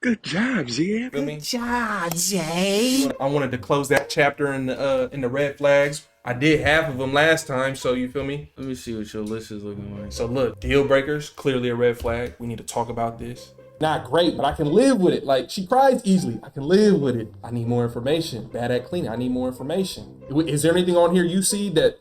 Good job, Zia. Feel me? Good job, Jay. I wanted to close that chapter in the red flags. I did half of them last time, so you feel me? Let me see what your list is looking like. So look, deal breakers, clearly a red flag. We need to talk about this. Not great, but I can live with it. Like, she cries easily. I can live with it. I need more information. Bad at cleaning. I need more information. Is there anything on here you see that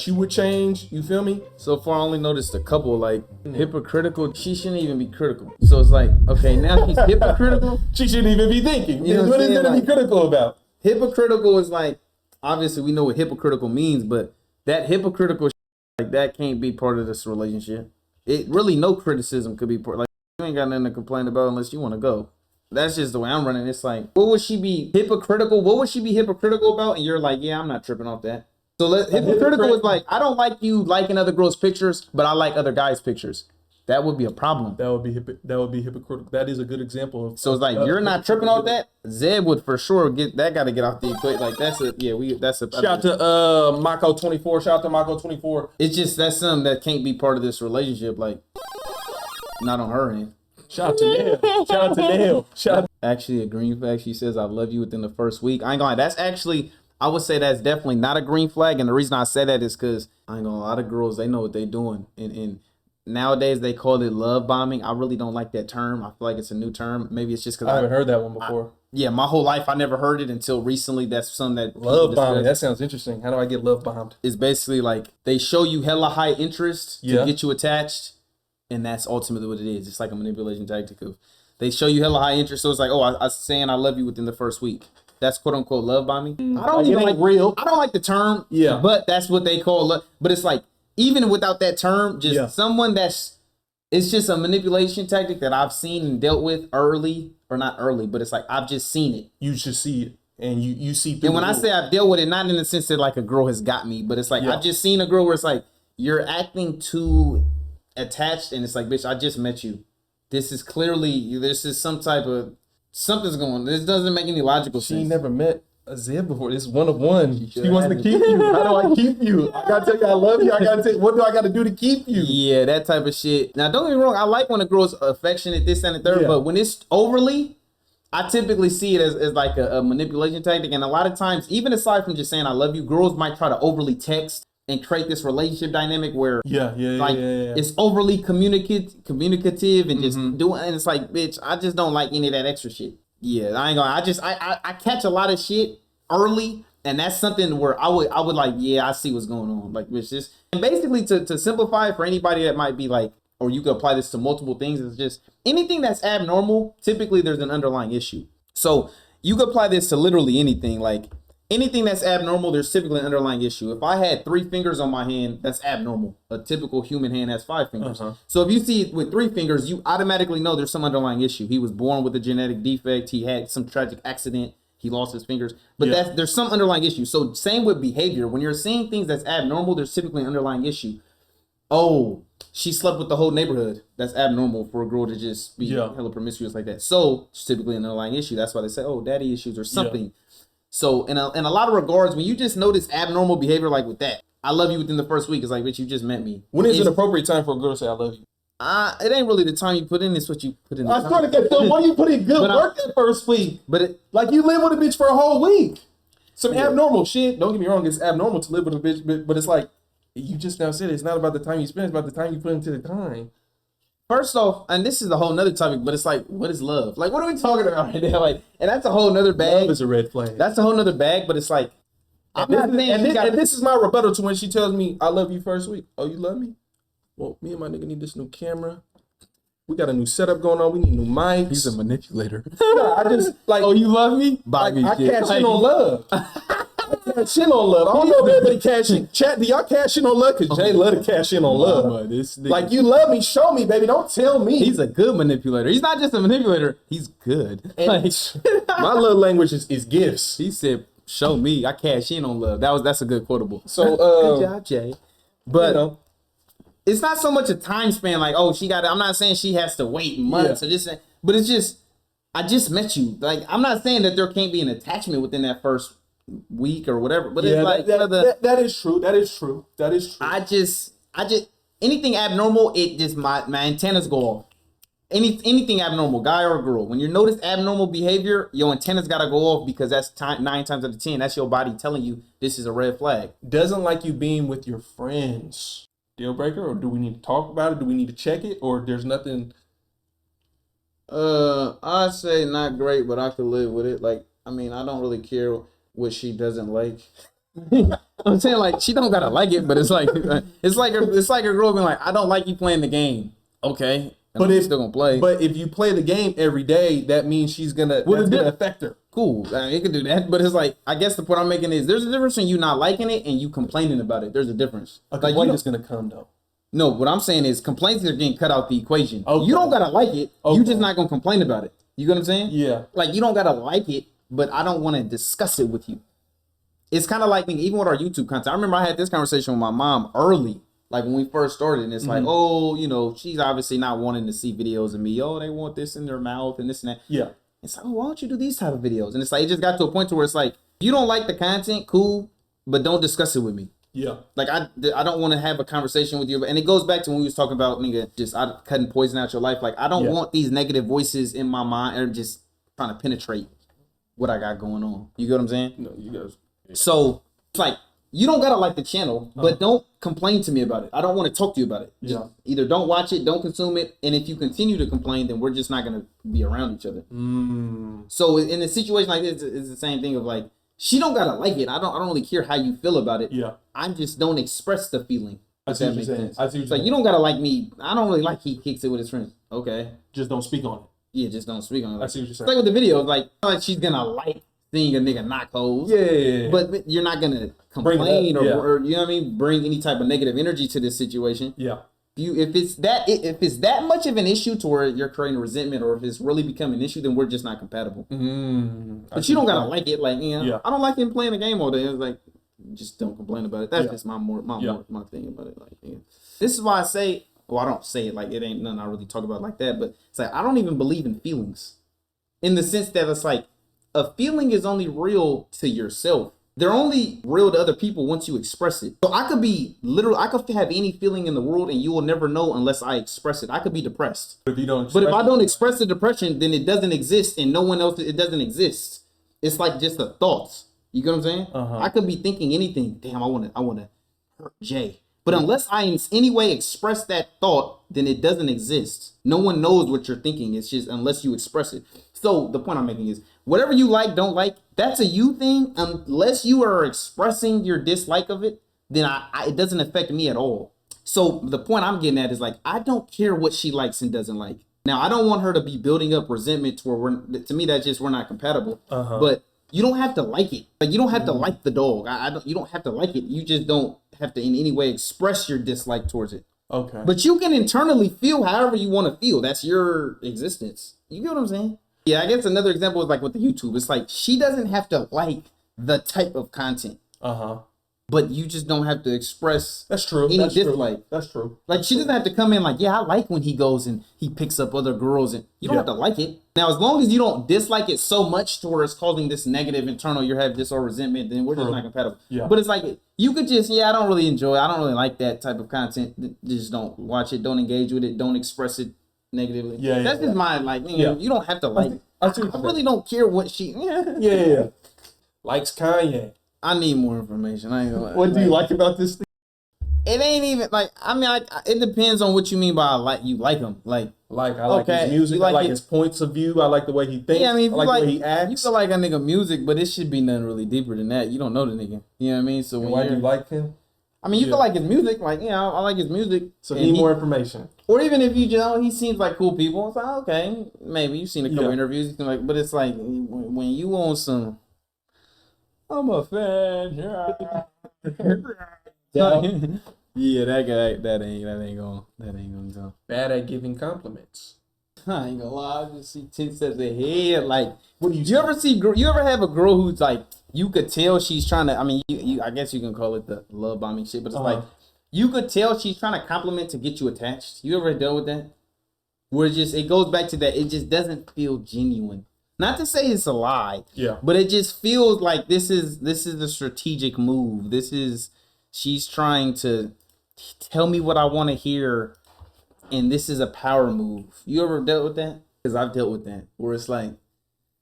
you would change? You feel me? So far, I only noticed a couple, like, hypocritical. She shouldn't even be critical. So it's like, okay, now she's hypocritical. She shouldn't even be thinking. You know What is saying? there to be Like, critical about? hypocritical is like, obviously, we know what hypocritical means, but that hypocritical like that can't be part of this relationship. It really, no criticism could be part. Like, you ain't got nothing to complain about unless you want to go. That's just the way I'm running. It's like, what would she be hypocritical? What would she be hypocritical about? And you're like, yeah, I'm not tripping off that. So hypocritical is like, I don't like you liking other girls' pictures, but I like other guys' pictures. That would be a problem. That would be hypocritical. That is a good example of. So it's like, you're not tripping off that. Zeb would for sure get that. Got to get off the equation. Like that's a that's a Shout out to Mako24. Shout out to Mako24. It's just that's something that can't be part of this relationship. Like, not on her end. Shout out to Neil. Shout out to Neil. Shout out. Actually, a green flag. She says, "I love you" within the first week. I ain't gonna lie. That's actually, I would say that's definitely not a green flag. And the reason I say that is because I ain't gonna lie, a lot of girls, they know what they doing. And nowadays they call it love bombing. I really don't like that term. I feel like it's a new term. Maybe it's just because I haven't heard that one before. Yeah, my whole life I never heard it until recently. That's something that Love bombing. That sounds interesting. How do I get love bombed? It's basically like they show you hella high interest to get you attached, and that's ultimately what it is. It's like a manipulation tactic of they show you hella high interest, so it's like, oh, I saying I love you within the first week. That's quote unquote love bombing. I don't even like real. I don't like the term. Yeah, but that's what they call love. But it's like even without that term, just someone that's it's just a manipulation tactic that I've seen and dealt with early, or not early, but it's like I've just seen it. You should see it, and you see. And when I say I've dealt with it, not in the sense that like a girl has got me, but it's like I've just seen a girl where it's like you're acting too attached, and it's like, bitch, I just met you. This is clearly some type of something's going on. This doesn't make any logical sense. She never met a Zeb before. This is one of one. She wants to keep you. How do I keep you? I gotta tell you I love you. I gotta tell you, what do I gotta do to keep you? Yeah, that type of shit. Now, don't get me wrong. I like when a girl's affectionate, this and the third, but when it's overly, I typically see it as like a manipulation tactic. And a lot of times, even aside from just saying I love you, girls might try to overly text and create this relationship dynamic where it's overly communicative and just doing, and it's like, bitch, I just don't like any of that extra shit. Yeah, I ain't gonna. I catch a lot of shit early, and that's something where I would like, yeah, I see what's going on. Like, it's just, and basically to simplify it for anybody that might be like, or you could apply this to multiple things. It's just anything that's abnormal. Typically, there's an underlying issue. So you could apply this to literally anything. Like anything that's abnormal, there's typically an underlying issue. If I had 3 fingers on my hand, that's abnormal. A typical human hand has 5 fingers. So if you see it with 3 fingers, you automatically know there's some underlying issue. He was born with a genetic defect. He had some tragic accident. He lost his fingers. But there's some underlying issue. So same with behavior. When you're seeing things that's abnormal, there's typically an underlying issue. Oh, she slept with the whole neighborhood. That's abnormal for a girl to just be hella promiscuous like that. So it's typically an underlying issue. That's why they say, oh, daddy issues or something. So in a lot of regards, when you just notice abnormal behavior like with that, I love you within the first week. It's like, bitch, you just met me. When is an appropriate time for a girl to say I love you? It ain't really the time you put in. It's what you put in. I swear to God, so why you put in good work that first week? But like you live with a bitch for a whole week. Some abnormal shit. Don't get me wrong, it's abnormal to live with a bitch, but it's like you just now said it's not about the time you spend, it's about the time you put into the time. First off, and this is a whole nother topic, but it's like, what is love? Like, what are we talking about right now? Like, and that's a whole nother bag. Love is a red flag. That's a whole nother bag, but it's like, and this is my rebuttal to when she tells me I love you first week. Oh, you love me? Well, me and my nigga need this new camera. We got a new setup going on. We need new mics. He's a manipulator. I just like, oh, you love me? Like, I cash in on love. Cash in on love. I don't know if everybody cash in. Chat, do y'all cash in on love? Because Jay love to cash in on love. Like, you love me, show me, baby. Don't tell me. He's a good manipulator. He's not just a manipulator. He's good. My love language is gifts. He said, show me. I cash in on love. That's a good quotable. So, good job, Jay. But it's not so much a time span like, oh, she got it. I'm not saying she has to wait months or this, but it's just, I just met you. Like, I'm not saying that there can't be an attachment within that first week or whatever, but it's like that is true. That is true. I just anything abnormal, it just my antennas go off. anything abnormal, guy or girl. When you notice abnormal behavior, your antennas gotta go off because that's 9 times out of 10. That's your body telling you this is a red flag. Doesn't like you being with your friends. Deal breaker, or do we need to talk about it? Do we need to check it, or there's nothing? I'd say not great, but I could live with it. Like, I mean, I don't really care what she doesn't like. I'm saying, like, she don't gotta like it, but it's like a girl being like, I don't like you playing the game. Okay, but it's still gonna play. But if you play the game every day, that means that's gonna affect her. Cool, it can do that. But it's like, I guess the point I'm making is there's a difference in you not liking it and you complaining about it. There's a difference. A complaint is gonna come though. No, what I'm saying is complaints are getting cut out the equation. Okay. You don't gotta like it. Okay. You just not gonna complain about it. You get what I'm saying? Yeah. Like, you don't gotta like it, but I don't want to discuss it with you. It's kind of like even with our YouTube content. I remember I had this conversation with my mom early, like when we first started, and it's like, oh, you know, she's obviously not wanting to see videos of me. Oh, they want this in their mouth and this and that. Yeah. It's like, oh, why don't you do these type of videos? And it's like, it just got to a point to where it's like, you don't like the content, cool, but don't discuss it with me. Yeah. Like, I don't want to have a conversation with you. And it goes back to when we was talking about, nigga, just cutting poison out your life. Like, I don't want these negative voices in my mind or just trying to penetrate what I got going on. You get what I'm saying? No, you guys. Yeah. So it's like, you don't gotta like the channel, but don't complain to me about it. I don't want to talk to you about it. Just either don't watch it, don't consume it, and if you continue to complain, then we're just not gonna be around each other. So in a situation like this, it's the same thing of like, she don't gotta like it. I don't really care how you feel about it. Yeah. I just don't express the feeling. I see what you're saying. I see what you're saying. Like, you don't gotta like me. I don't really like he kicks it with his friends. Okay. Just don't speak on it. Yeah, just don't speak on it. I see what you're saying. It's like with the videos, like she's gonna like seeing a nigga knock hoes. Yeah. But you're not gonna complain or you know what I mean, bring any type of negative energy to this situation. Yeah. If it's that much of an issue to where you're creating resentment, or if it's really becoming an issue, then we're just not compatible. But you don't gotta like it. Like, you know, I don't like him playing the game all day. It's like, just don't complain about it. That's just my thing about it. Like, this is why I say, well, I don't say it like it ain't nothing I really talk about like that, but it's like, I don't even believe in feelings, in the sense that it's like, a feeling is only real to yourself. They're only real to other people once you express it. So I could have any feeling in the world and you will never know unless I express it. I could be depressed. But if I don't express the depression, then it doesn't exist, and no one else, it doesn't exist. It's like just the thoughts. You get what I'm saying? I could be thinking anything. Damn, I wanna hurt Jay. But unless I in any way express that thought, then it doesn't exist. No one knows what you're thinking. It's just unless you express it. So the point I'm making is, whatever you like, don't like, that's a you thing. Unless you are expressing your dislike of it, then it doesn't affect me at all. So the point I'm getting at is like, I don't care what she likes and doesn't like. Now, I don't want her to be building up resentment to where to me, that's just, we're not compatible. But you don't have to like it. Like, you don't have to like the dog. You don't have to like it. You just don't have to in any way express your dislike towards it. Okay. But you can internally feel however you want to feel. That's your existence. You get what I'm saying? Yeah, I guess another example is like with the YouTube. It's like, she doesn't have to like the type of content. But you just don't have to express any dislike. That's true. Like, she doesn't have to come in like, yeah, I like when he goes and he picks up other girls, and you don't have to like it. Now, as long as you don't dislike it so much to where it's causing this negative internal, you have this or resentment, then we're just not compatible. Yeah. But it's like, you could just, I don't really enjoy it. I don't really like that type of content. Just don't watch it. Don't engage with it. Don't express it negatively. That's just my, like, you don't have to like. I really don't care what she. Likes Kanye. I need more information. I ain't gonna lie. What do you like about this thing? It ain't even like, I mean, it depends on what you mean by like you like him. I like his music. I like his points of view. I like the way he thinks. Yeah, I mean, I like the way he acts. You feel like a nigga music, but it should be nothing really deeper than that. You don't know the nigga. You know what I mean? So why do you like him? I mean, you feel like his music. Like, I like his music. So need more information. Or even if you know, he seems like cool people. It's like, okay, maybe you've seen a couple interviews. You can like, but it's like when you want some. I'm a fan. Yeah, that guy. That ain't gonna go. Bad at giving compliments. I ain't gonna lie. I just see 10 steps ahead. Like, what do you ever see? You ever have a girl who's like, you could tell she's trying to. I mean, I guess you can call it the love bombing shit, but it's like, you could tell she's trying to compliment to get you attached. You ever dealt with that? Where it goes back to that. It just doesn't feel genuine. Not to say it's a lie, but it just feels like this is a strategic move. She's trying to tell me what I want to hear and this is a power move. You ever dealt with that? Because I've dealt with that, where it's like,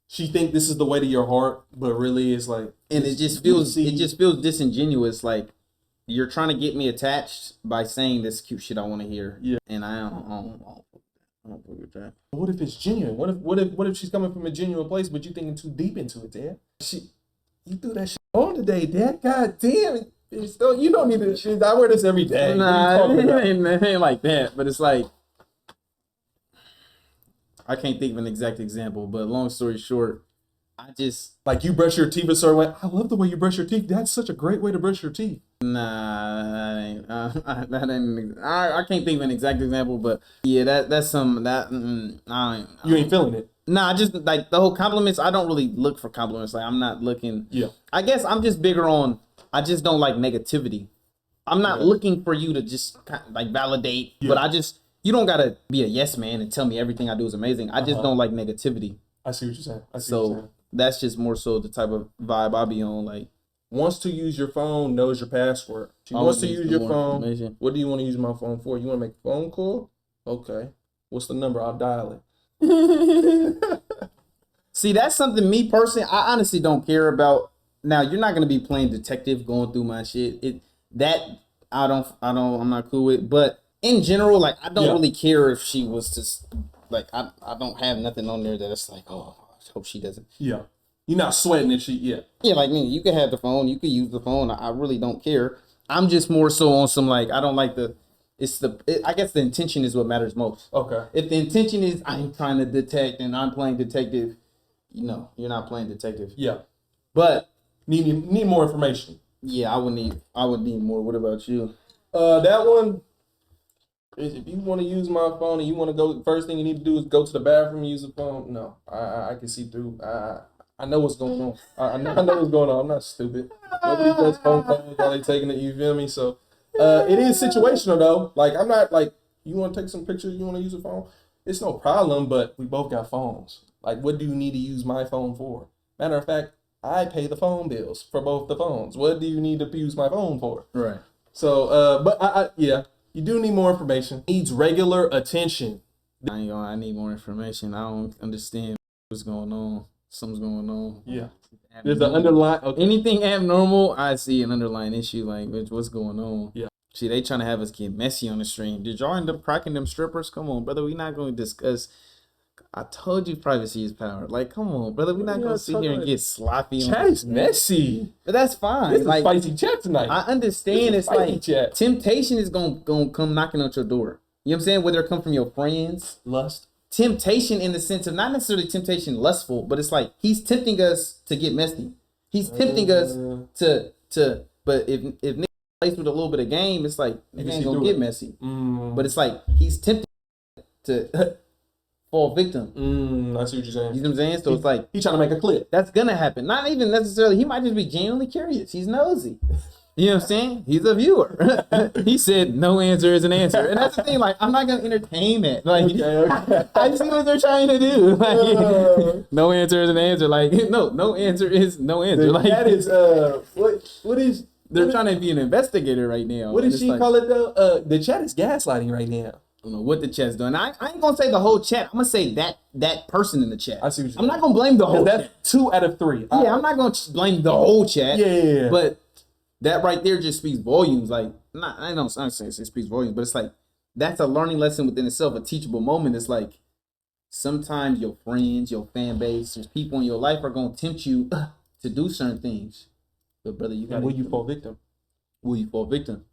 she think this is the way to your heart, but really it's like, and it just feels disingenuous. Like you're trying to get me attached by saying this cute shit I want to hear. Yeah. And I don't fuck with that. What if it's genuine? What if she's coming from a genuine place, but you thinking too deep into it, Dad? You threw that shit on today, Dad. God damn it. You don't need to. I wear this every day. Nah, it ain't like that. But it's like, I can't think of an exact example, but long story short, I just like you brush your teeth a certain way. I love the way you brush your teeth. That's such a great way to brush your teeth. Nah, that ain't. I can't think of an exact example, but yeah, that's some that. You ain't feeling it. Nah, I just like the whole compliments. I don't really look for compliments. Like I'm not looking. Yeah. I guess I'm just bigger on. I just don't like negativity. I'm not looking for you to just kind of like validate, but I just. You don't gotta be a yes man and tell me everything I do is amazing. I just don't like negativity. I see what you're saying. So that's just more so the type of vibe I be on. Like, wants to use your phone, knows your password. She wants to use your phone. What do you want to use my phone for? You want to make a phone call? Okay. What's the number? I'll dial it. See, that's something me personally, I honestly don't care about. Now, you're not gonna be playing detective going through my shit. I'm not cool with. But in general, like I don't really care if she was just like I don't have nothing on there that it's like, oh, I hope she doesn't. Yeah. You're not sweating if she Yeah, like me, you can have the phone, you can use the phone. I really don't care. I'm just more so on some like I don't like I guess the intention is what matters most. Okay. If the intention is I'm trying to detect and I'm playing detective, you're not playing detective. Yeah. But need more information. Yeah, I would need more. What about you? That one. If you want to use my phone and you want to go, first thing you need to do is go to the bathroom and use the phone. No, I can see through. I know what's going on. I know what's going on. I'm not stupid. Nobody does phone calls while they taking it. You feel me? So, it is situational though. Like I'm not like you want to take some pictures. You want to use a phone. It's no problem. But we both got phones. Like what do you need to use my phone for? Matter of fact, I pay the phone bills for both the phones. What do you need to use my phone for? Right. So, but yeah. You do need more information. Needs regular attention. I need more information. I don't understand what's going on. Something's going on. Yeah. There's an underlying... Okay. Anything abnormal, I see an underlying issue. Like, what's going on? Yeah. See, they trying to have us get messy on the stream. Did y'all end up cracking them strippers? Come on, brother. We're not going to discuss... I told you privacy is power. Like, come on, brother. We're not going to sit here and get sloppy. Chat is messy. But that's fine. This is like, spicy chat tonight. I understand it's like chat. Temptation is going to come knocking on your door. You know what I'm saying? Whether it come from your friends. Lust. Temptation in the sense of not necessarily temptation lustful, but it's like he's tempting us to get messy. He's tempting us to but if niggas plays with a little bit of game, it's like niggas ain't going to get messy. But it's like he's tempting to... fall victim. I see what you're saying. You know what I'm saying? So it's like he's trying to make a clip. That's gonna happen. Not even necessarily. He might just be genuinely curious. He's nosy. You know what I'm saying? He's a viewer. He said no answer is an answer, and that's the thing. Like I'm not gonna entertain that. Like okay. I see what they're trying to do. Like no answer is an answer. Like no answer is no answer. Like that is what is they're trying to be an investigator right now. What did she call it though? The chat is gaslighting right now. I don't know what the chat's doing. I ain't gonna say the whole chat. I'm gonna say that person in the chat. I see what you're I'm not gonna blame the whole that's chat. 2 out of 3. Yeah, I'm not gonna blame the whole chat. Yeah. But that right there just speaks volumes. Like, I don't say it speaks volumes, but it's like that's a learning lesson within itself, a teachable moment. It's like sometimes your friends, your fan base, there's people in your life are gonna tempt you to do certain things. But brother, you got will you fall victim? Will you fall victim?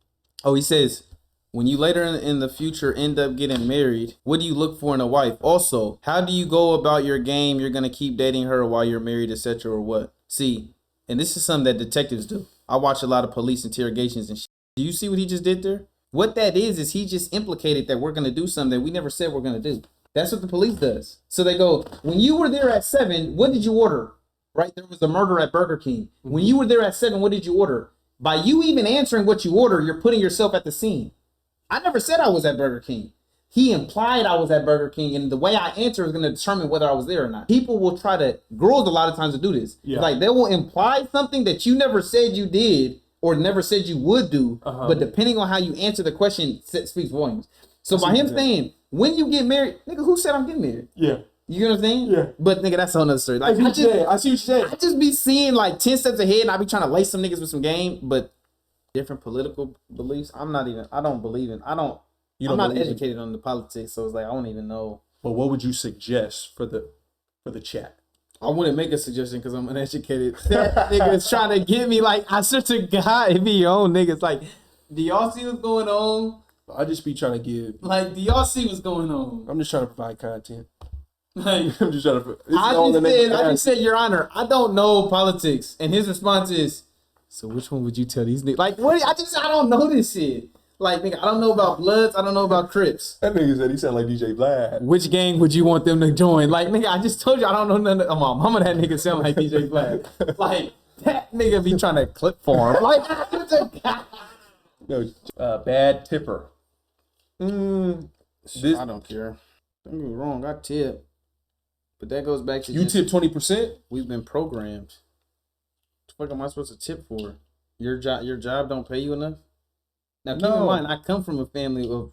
Oh, he says, when you later in the future end up getting married, what do you look for in a wife? Also, how do you go about your game? You're going to keep dating her while you're married, etc. or what? See, and this is something that detectives do. I watch a lot of police interrogations and shit. Do you see what he just did there? What that is he just implicated that we're going to do something that we never said we're going to do. That's what the police does. So they go, when you were there at 7, what did you order? Right? There was a murder at Burger King. When you were there at 7, what did you order? By you even answering what you order, you're putting yourself at the scene. I never said I was at Burger King. He implied I was at Burger King, and the way I answer is going to determine whether I was there or not. People will try to, girls a lot of times will do this. Yeah. Like they will imply something that you never said you did or never said you would do, but depending on how you answer the question, speaks volumes. So by him saying, when you get married, nigga, who said I'm getting married? Yeah. You know what I'm saying? Yeah. But nigga, that's a whole nother story. Like, I see what you're saying. I just be seeing like 10 steps ahead and I be trying to lace some niggas with some game, but different political beliefs. I don't believe in, I'm not educated on the politics, so it's like, I don't even know. But what would you suggest for the chat? I wouldn't make a suggestion because I'm uneducated. That nigga is trying to get me, like, I swear to God, it be your own niggas. Like, do y'all see what's going on? I just be trying to give. Like, do y'all see what's going on? I'm just trying to provide content. Like, I'm just trying to. I just said, Your Honor, I don't know politics. And his response is, so which one would you tell these niggas? Like, what? I don't know this shit. Like, nigga, I don't know about Bloods. I don't know about Crips. That nigga said he sound like DJ Vlad. Which gang would you want them to join? Like, nigga, I just told you I don't know nothing. Oh, my mama, that nigga sound like DJ Vlad. Like, that nigga be trying to clip for him. Like, no, bad tipper. I don't care. Don't get me wrong, I tip. But that goes back to you tip 20%? We've been programmed. What the fuck am I supposed to tip for? Your job don't pay you enough? Now, keep in mind, I come from a family of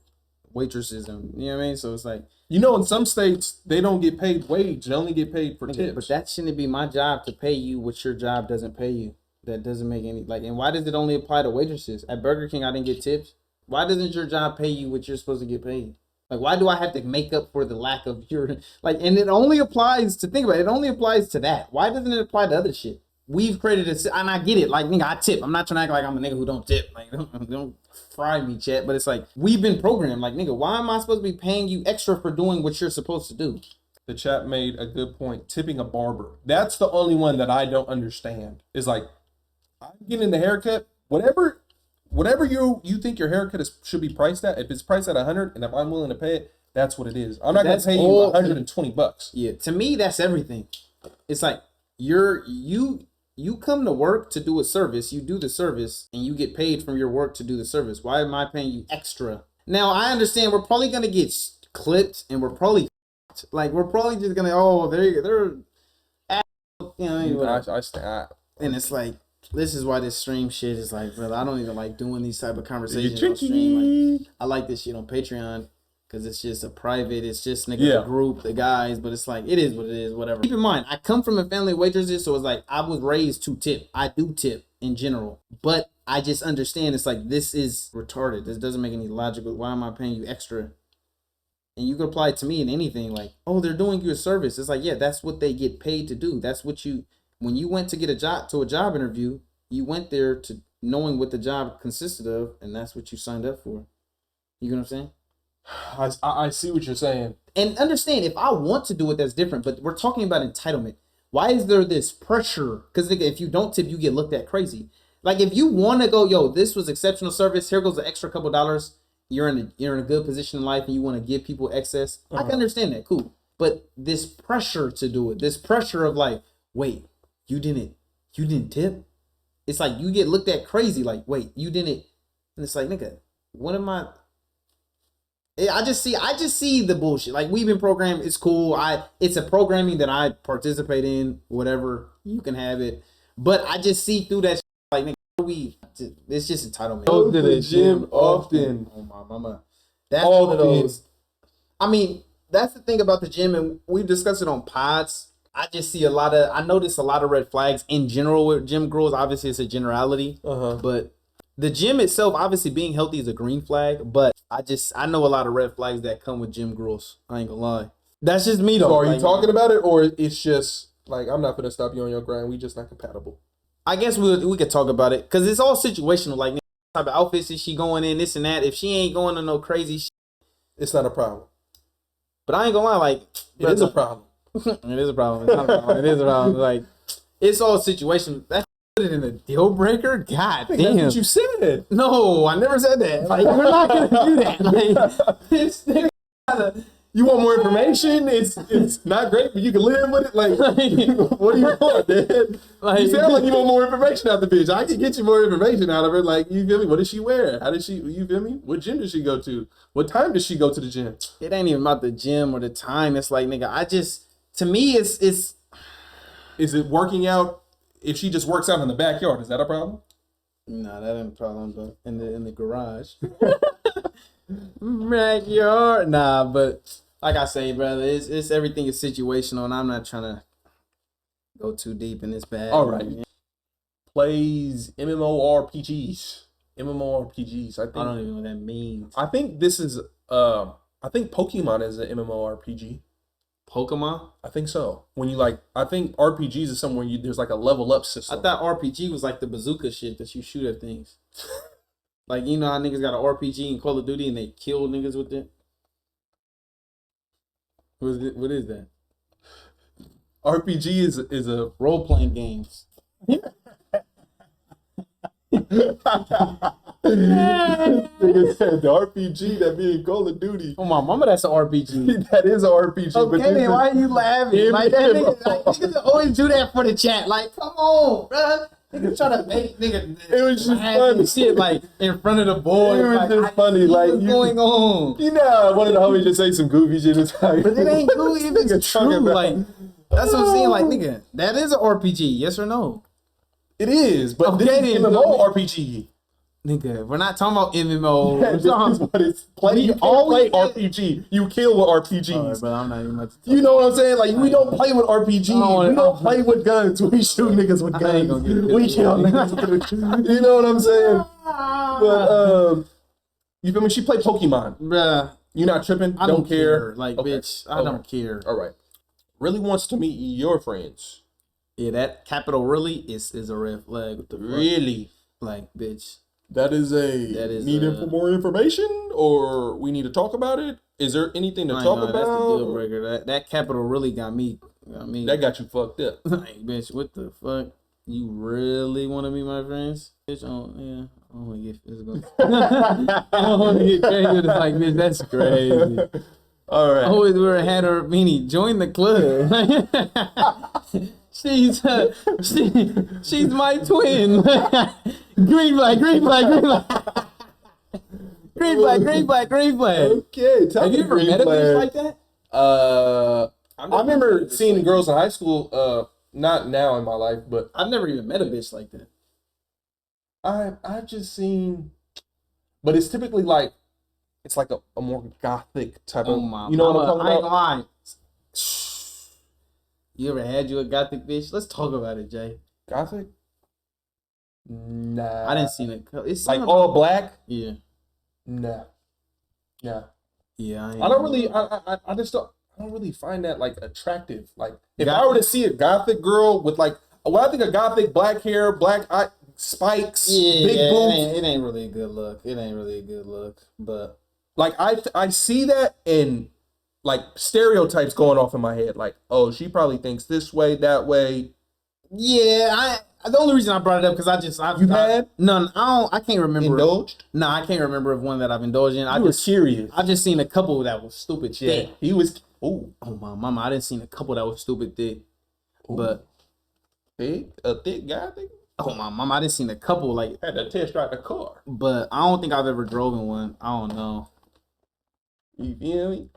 waitresses, and you know what I mean? So it's like... You know, in some states, they don't get paid wage. They only get paid for tips. But that shouldn't be my job to pay you what your job doesn't pay you. That doesn't make any... Like, and why does it only apply to waitresses? At Burger King, I didn't get tips. Why doesn't your job pay you what you're supposed to get paid? Like, why do I have to make up for the lack of your... Like, and it only applies to... Think about it. It only applies to that. Why doesn't it apply to other shit? We've created a... And I get it. Like, nigga, I tip. I'm not trying to act like I'm a nigga who don't tip. Like, don't fry me, chat. But it's like, we've been programmed. Like, nigga, why am I supposed to be paying you extra for doing what you're supposed to do? The chat made a good point. Tipping a barber. That's the only one that I don't understand. Is like, I'm getting the haircut. Whatever you think your haircut should be priced at. If it's priced at $100, and if I'm willing to pay it, that's what it is. I'm not going to pay you $120. Yeah, to me, that's everything. It's like, you come to work to do a service, you do the service, and you get paid from your work to do the service. Why am I paying you extra? Now, I understand we're probably going to get clipped, and we're probably just going to, they're, you know, and it's like, this is why this stream shit is like, brother, I don't even like doing these type of conversations on stream. Like, I like this shit on Patreon because it's just a private, it's just the group, the guys, but it's like, it is what it is, whatever. Keep in mind, I come from a family of waitresses, so it's like, I was raised to tip. I do tip in general, but I just understand it's like, this is retarded. This doesn't make any logical. Why am I paying you extra? And you can apply it to me in anything, like, oh, they're doing you a service. It's like, yeah, that's what they get paid to do. That's what when you went to get a job interview, you went there to knowing what the job consisted of, and that's what you signed up for. You know what I'm saying? I see what you're saying. And understand, if I want to do it, that's different. But we're talking about entitlement. Why is there this pressure? Because if you don't tip, you get looked at crazy. Like, if you want to go, yo, this was exceptional service. Here goes an extra couple dollars. You're in a good position in life, and you want to give people excess. I can understand that, cool. But this pressure to do it, this pressure of like, wait, you didn't tip? It's like you get looked at crazy. Like, wait, you didn't? And it's like, nigga, what am I? I just see the bullshit. Like, we've been programmed. It's cool. It's a programming that I participate in. Whatever, you can have it. But I just see through that. Like, nigga, it's just entitlement. Go to the gym often. Oh my mama, that's one of those. I mean, that's the thing about the gym, and we've discussed it on pods. I just see I notice a lot of red flags in general with gym girls. Obviously, it's a generality, but the gym itself, obviously being healthy is a green flag, but I know a lot of red flags that come with gym girls. I ain't gonna lie. That's just me though. So are you talking about it, or it's just like, I'm not gonna stop you on your grind, we just not compatible? I guess we could talk about it, because it's all situational. Like, what type of outfits is she going in, this and that. If she ain't going to no crazy shit, it's not a problem. But I ain't gonna lie, like, it is a problem. It is a problem. It's not a problem. It is a problem. Like, it's all situational. That put it in a deal breaker? God damn. That's what you said. No, I never said that. Like, we're not gonna do that. Like, this thing, you want more information? It's not great, but you can live with it. Like, what do you want, man? Like, you sound like you want more information out the bitch. I can get you more information out of her. Like, you feel me? What does she wear? How does she? You feel me? What gym does she go to? What time does she go to the gym? It ain't even about the gym or the time. It's like, nigga, to me, it's. Is it working out? If she just works out in the backyard, is that a problem? Nah, that ain't a problem. But in the garage. backyard. Nah, but like I say, brother, it's everything is situational, and I'm not trying to go too deep in this bag. All right. Plays MMORPGs. MMORPGs. I don't even know what that means. I think this is I think Pokemon is an MMORPG. Pokemon? I think so. When you like, I think RPGs is somewhere there's like a level up system. I thought RPG was like the bazooka shit that you shoot at things. Like, you know how niggas got an RPG in Call of Duty and they kill niggas with it? What is that? RPG is a Role-playing games. Nigga said the RPG that be in Call of Duty. Oh my mama, that's an RPG. That is an RPG. Okay, but then why are you laughing? Like that nigga, like, niggas always do that for the chat. Like, come on, bruh. Nigga try to make nigga. It was just funny. Shit, like in front of the boys. It was like, just funny. Like, what's going on? You know, one of the homies just say some goofy shit. It's like, But it ain't goofy if it's true. about? Like, that's what I'm saying. Like, nigga, that is an RPG. Yes or no? It is, but Okay, this is then, MMORPG. Nigga, we're not talking about MMO. This is what it's play. You can't play RPG. You kill with RPGs. Alright, but I'm not even much. You know what I'm saying? Like, we don't play with RPGs. We don't play with guns. We shoot niggas with I ain't guns. gonna get We this kill one. niggas. You know what I'm saying? But you feel me? She played Pokemon. Bruh, You not tripping? I don't care. Like, Okay. bitch, I don't care. All right. Really wants to meet your friends. Yeah, that capital really is a red flag. What the fuck? Really? Like, bitch. That is need more information, or we need to talk about it. Is there anything to talk about? That's the deal breaker. That capital really got me. That got you fucked up. Like, bitch, what the fuck? You really want to be my friends? Bitch, yeah. I don't want to get physical. I don't want to get crazy. It's like, bitch, that's crazy. All right. Always wear a hat or a beanie. Join the club. she's my twin. Green flag, green flag, green flag. Green flag, green flag, green flag. Okay. Have you ever met a bitch like that? I remember seeing girls in high school. Not now in my life, but I've never even met a bitch like that. I've just seen, but it's typically like, it's like a more gothic type of, you know what I'm talking I ain't about? gonna lie. You ever had you a gothic bitch? Let's talk about it, Jay. Gothic? Nah. I didn't see it. It's like all black? Yeah. Nah. Yeah. Yeah. I don't really. I just don't. I don't really find that like attractive. Like if I were to see a gothic girl with like, when I think of gothic, black hair, black eye, spikes, big boobs. It ain't really a good look. It ain't really a good look. But like I see that, and like stereotypes going off in my head. Like, oh, she probably thinks this way, that way. Yeah, the only reason I brought it up because I've had none. I can't remember. Indulged? No, I can't remember of one that I've indulged in. I was curious. I just seen a couple that was stupid thick. He was. Oh my mama! I didn't seen a couple that was stupid thick. Ooh. But a thick guy. Oh my mama! I didn't seen a couple like had to test drive the car. But I don't think I've ever drove in one. I don't know. You feel me?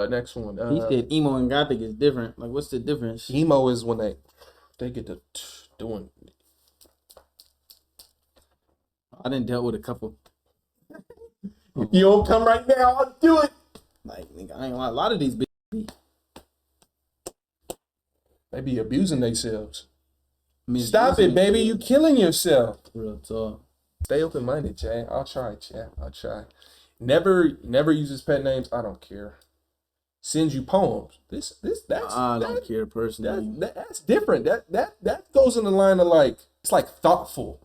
Next one. He said emo and gothic is different. Like, what's the difference? Emo is when they get to doing. I didn't deal with a couple. If you don't come right now, I'll do it. Like, nigga, I ain't lie. A lot of these bitches they be abusing themselves. Stop it, baby. You killing yourself. Real talk. Stay open-minded, Chad. I'll try, Chad. I'll try. Never uses pet names. I don't care. Sends you poems. I don't care personally. That's different. That goes in the line of like, it's like thoughtful.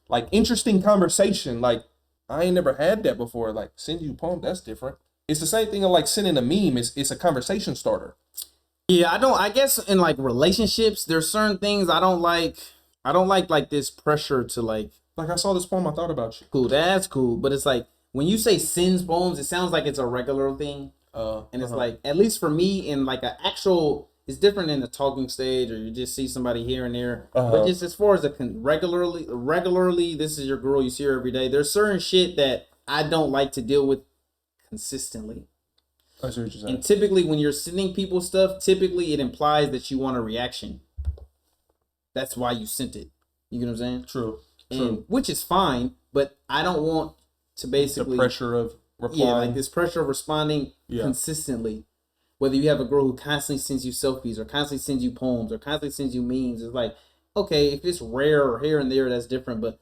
Like interesting conversation. Like, I ain't never had that before. Like, send you poems. That's different. It's the same thing of like sending a meme. It's a conversation starter. Yeah, I guess in like relationships, there's certain things I don't like. I don't like this pressure to like I saw this poem, I thought about you. Cool, that's cool. But it's like when you say sends poems, it sounds like it's a regular thing. And it's like, at least for me, in like an actual, it's different in the talking stage, or you just see somebody here and there. But just as far as regularly, this is your girl, you see her every day. There's certain shit that I don't like to deal with consistently. I see what you're saying. And typically when you're sending people stuff, typically it implies that you want a reaction. That's why you sent it. You get what I'm saying? True. And, which is fine, but I don't want to basically the pressure of replying. yeah, like this pressure of responding consistently. Whether you have a girl who constantly sends you selfies or constantly sends you poems or constantly sends you memes, it's like, okay, if it's rare or here and there, that's different. But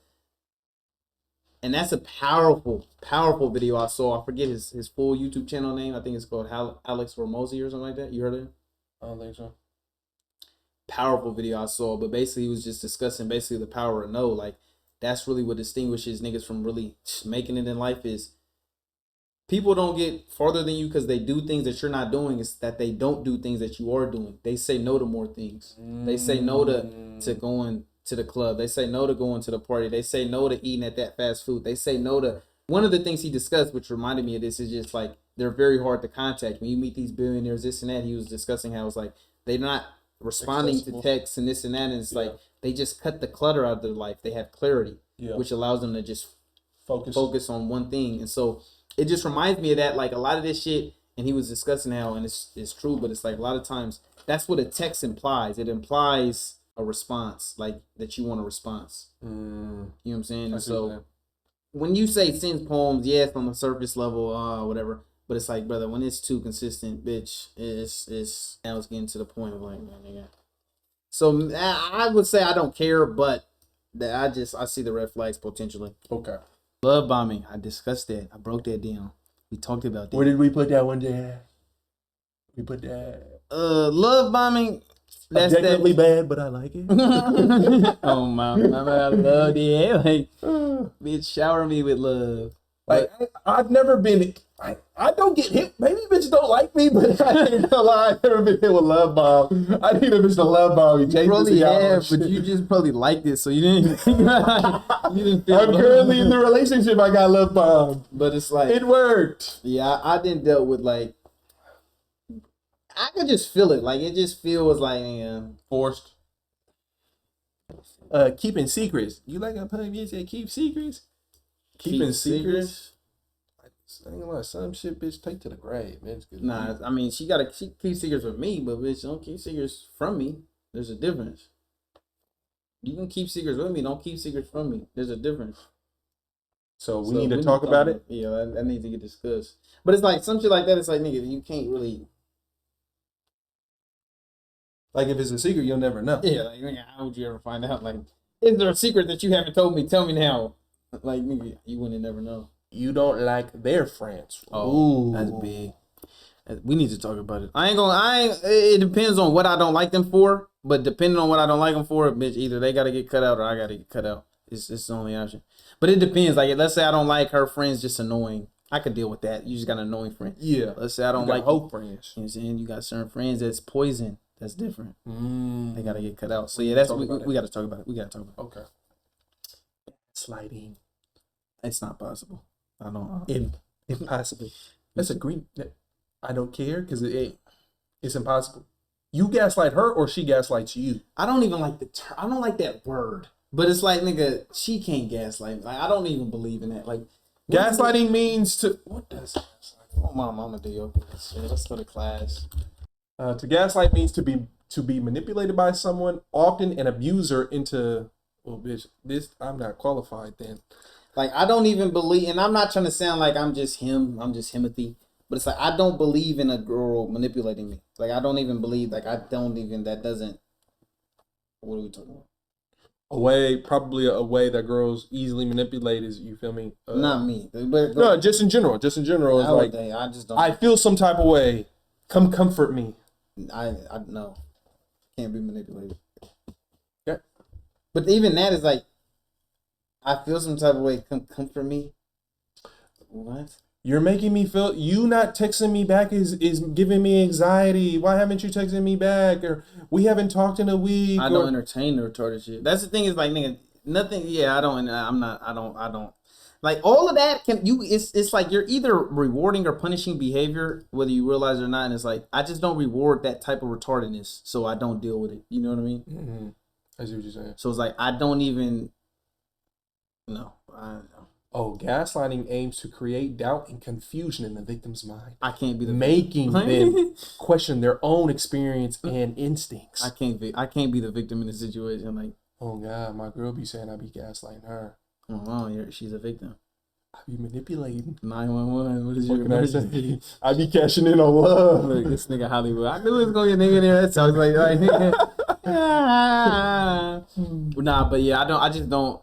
and that's a powerful, powerful video I saw. I forget his full YouTube channel name. I think it's called Alex Ramosi or something like that. You heard of it? I don't think so. Powerful video I saw, but basically he was just discussing basically the power of no. Like that's really what distinguishes niggas from really making it in life is people don't get farther than you because they do things that you're not doing. It's that they don't do things that you are doing. They say no to more things. They say no to going to the club. They say no to going to the party. They say no to eating at that fast food. They say no to one of the things he discussed, which reminded me of this, is just like they're very hard to contact. When you meet these billionaires, this and that, he was discussing how it's like they're not responding to texts and this and that, and it's like they just cut the clutter out of their life. They have clarity, which allows them to just focus on one thing. And so it just reminds me of that, like a lot of this shit. And he was discussing how, and it's true, but it's like a lot of times that's what a text implies. It implies a response, like that you want a response. You know what I'm saying? So when you say send poems, yes, on the surface level, whatever. But it's like, brother, when it's too consistent, bitch, it's now it's getting to the point of like, man, nigga. So I would say I don't care, but that I see the red flags potentially. Okay. Love bombing. I discussed that. I broke that down. We talked about that. Where did we put that one day? We put that. Love bombing. That's Objectively bad, but I like it. Oh my, I love it. Like, bitch, shower me with love. Like I've never been. I don't get hit. Maybe bitches don't like me, but I ain't gonna lie. I've never been hit with love bomb. I need a bitch to love bomb me. You probably have, but you just probably liked it, so you didn't. You didn't feel. I'm currently in the relationship. I got love bomb, but it's like it worked. Yeah, I didn't deal with like. I could just feel it. Like it just feels like forced. Keeping secrets. You like a punk bitch that keep secrets? Keeping secrets. I ain't gonna lie, some shit bitch take to the grave, man. Nah, I mean she keep secrets with me, but bitch don't keep secrets from me. There's a difference. You can keep secrets with me, don't keep secrets from me. There's a difference. So we need to talk about it. Yeah, that needs to get discussed. But it's like some shit like that. It's like nigga, you can't really. Like if it's a secret, you'll never know. Yeah, like nigga, how would you ever find out? Like, is there a secret that you haven't told me? Tell me now. Like nigga, you wouldn't never know. You don't like their friends. Oh, that's big. We need to talk about it. It depends on what I don't like them for. But depending on what I don't like them for, bitch, either they gotta get cut out or I gotta get cut out. It's the only option. But it depends. Like, let's say I don't like her friends, just annoying. I could deal with that. You just got an annoying friend. Yeah. Let's say I don't like hope friends. You know what I'm saying? You got certain friends that's poison. That's different. They gotta get cut out. So yeah, we gotta talk about it. We gotta talk about it. Okay. Sliding. It's not possible. I don't. Impossible. That's a green. I don't care because it's impossible. You gaslight her or she gaslights you. I don't even like the term. I don't like that word. But it's like, nigga, she can't gaslight. Like, I don't even believe in that. Like, gaslighting means to. What does gaslight? Oh, my mama do your shit. Let's go to class. To gaslight means to be manipulated by someone, often an abuser into. Well, bitch, this I'm not qualified then. Like, I don't even believe, and I'm not trying to sound like I'm just him. I'm just Timothy. But it's like, I don't believe in a girl manipulating me. Like, I don't even believe, that doesn't. What are we talking about? Probably a way that girls easily manipulate is, you feel me? Not me. But no, just in general. Just in general. It's like, I just don't. I feel some type of way. Come comfort me. I no. Can't be manipulated. Okay. But even that is like, I feel some type of way. Come comfort me. What? You're making me feel. You not texting me back is giving me anxiety. Why haven't you texted me back? Or we haven't talked in a week. I don't entertain the retarded shit. That's the thing. Is like, nigga, nothing. Yeah, I don't. I'm not. I don't. Like, all of that it's like you're either rewarding or punishing behavior, whether you realize it or not. And it's like, I just don't reward that type of retardedness, so I don't deal with it. You know what I mean? Mm-hmm. I see what you're saying. So it's like, I don't even. No, Oh, gaslighting aims to create doubt and confusion in the victim's mind. I can't be making them question their own experience and instincts. I can't be the victim in the situation. Like, oh God, my girl be saying I be gaslighting her. Oh, she's a victim. I be manipulating. 911. What is your What can I say? emergency? I be cashing in on love. Look, this nigga Hollywood. I knew it was gonna be a nigga in there that talks like nah, but yeah, I just don't.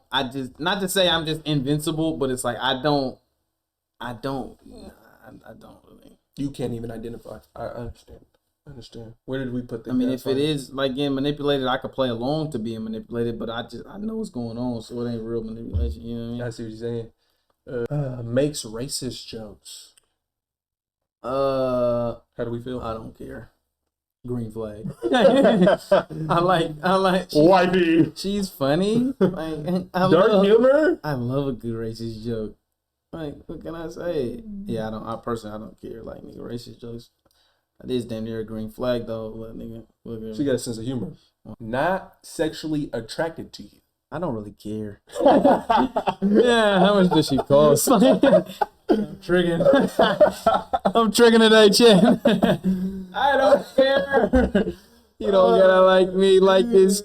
Not to say I'm just invincible, but it's like I don't really. You can't even identify. I understand. Where did we put that? I mean, if it is like getting manipulated, I could play along to being manipulated, but I know what's going on, so it ain't real manipulation. You know what I mean? I see what you're saying. Makes racist jokes. How do we feel? I don't care. Green flag. I like. Wifey. She's funny. Like Dark humor. I love a good racist joke. Like, what can I say? Yeah, I personally don't care. Like, nigga, racist jokes. That is damn near a green flag though. Look, nigga. She got a sense of humor. Not sexually attracted to you. I don't really care. Yeah, how much does she cost? I'm triggering. I'm triggering today, Chan. I don't care. You don't gotta like me like this.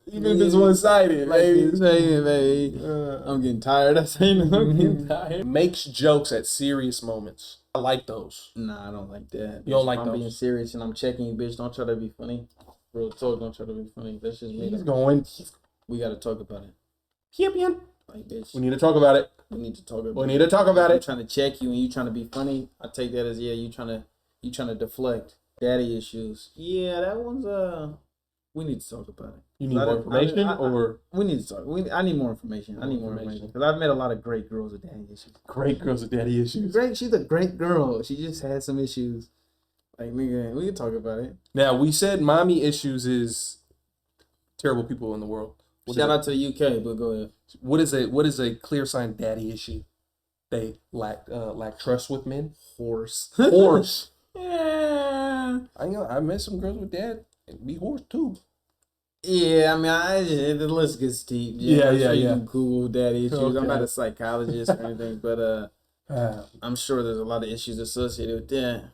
Even if it's one-sided, Like baby. this, baby. I'm getting tired. I'm getting tired. Makes jokes at serious moments. I like those. Nah, I don't like that. You don't like I'm those? being serious and I'm checking you, bitch. Don't try to be funny. Real talk, don't try to be funny. That's just me. He's going. We gotta talk about it. Champion. Like, bitch. We need to talk about it. We need to talk about it. We need to talk about I'm it. trying to check you and you trying to be funny. I take that as, yeah, you trying to deflect. Daddy issues. Yeah, that one's we need to talk about it. You need more information, or we need to talk. I need more information. I need more information because I've met a lot of great girls with daddy issues. Great girls with daddy issues. Great, she's a great girl. She just had some issues. Like, nigga, we can talk about it. Now, we said mommy issues is terrible people in the world. Shout out to the UK, but go ahead. What is a clear sign daddy issue? They lack trust with men. Horse. Yeah. I met some girls with dad and be horse too. Yeah, I mean, the list gets deep. Yeah. You can Google daddy issues. Okay. I'm not a psychologist or anything, but I'm sure there's a lot of issues associated with that.